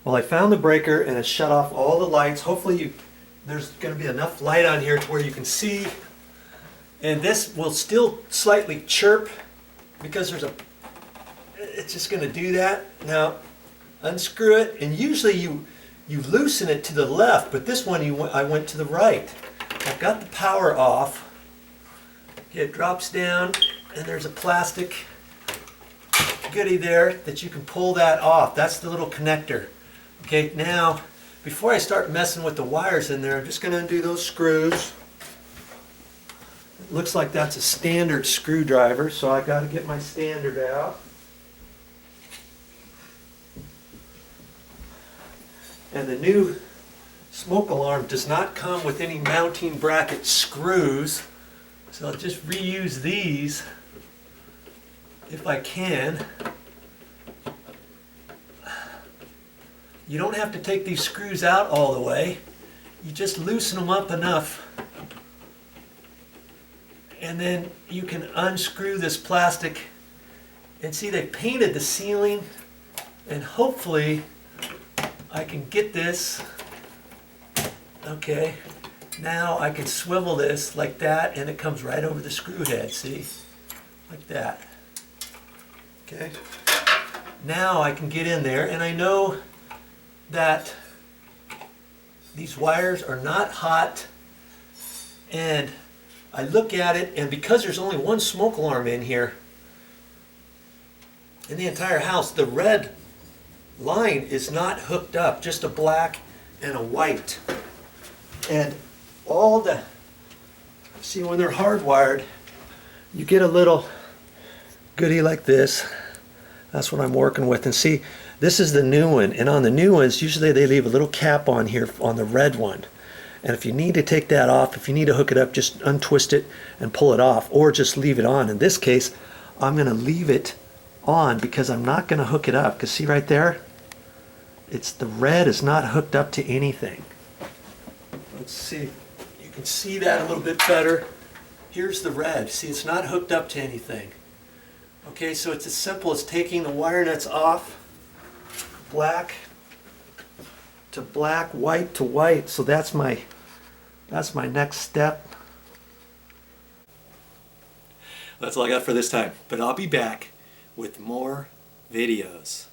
Well, I found the breaker and it shut off all the lights. Hopefully there's going to be enough light on here to where you can see. And this will still slightly chirp because it's just going to do that. Now, unscrew it, and usually you loosen it to the left, but this one I went to the right. I've got the power off. Okay, it drops down, and there's a plastic goodie there that you can pull that off. That's the little connector. Okay, now, before I start messing with the wires in there, I'm just going to undo those screws. It looks like that's a standard screwdriver, so I got to get my standard out. And the new smoke alarm does not come with any mounting bracket screws, so I'll just reuse these if I can. You don't have to take these screws out all the way. You just loosen them up enough, and then you can unscrew this plastic. And see, they painted the ceiling, and hopefully I can get this. Okay, now I can swivel this like that, and it comes right over the screw head, see? Like that. Okay, now I can get in there, and I know that these wires are not hot, and I look at it, and because there's only one smoke alarm in here in the entire house, the red line is not hooked up, just a black and a white. And all the, see, when they're hardwired, you get a little goodie like this. That's what I'm working with. And see, this is the new one, and on the new ones usually they leave a little cap on here on the red one. And if you need to take that off, if you need to hook it up, just untwist it and pull it off, or just leave it on. In this case, I'm going to leave it on because I'm not going to hook it up. Because see right there, it's the red is not hooked up to anything. Let's see, you can see that a little bit better. Here's the red. See, it's not hooked up to anything. Okay, so it's as simple as taking the wire nuts off, black to black, white to white. So that's my next step. That's all I got for this time, but I'll be back with more videos.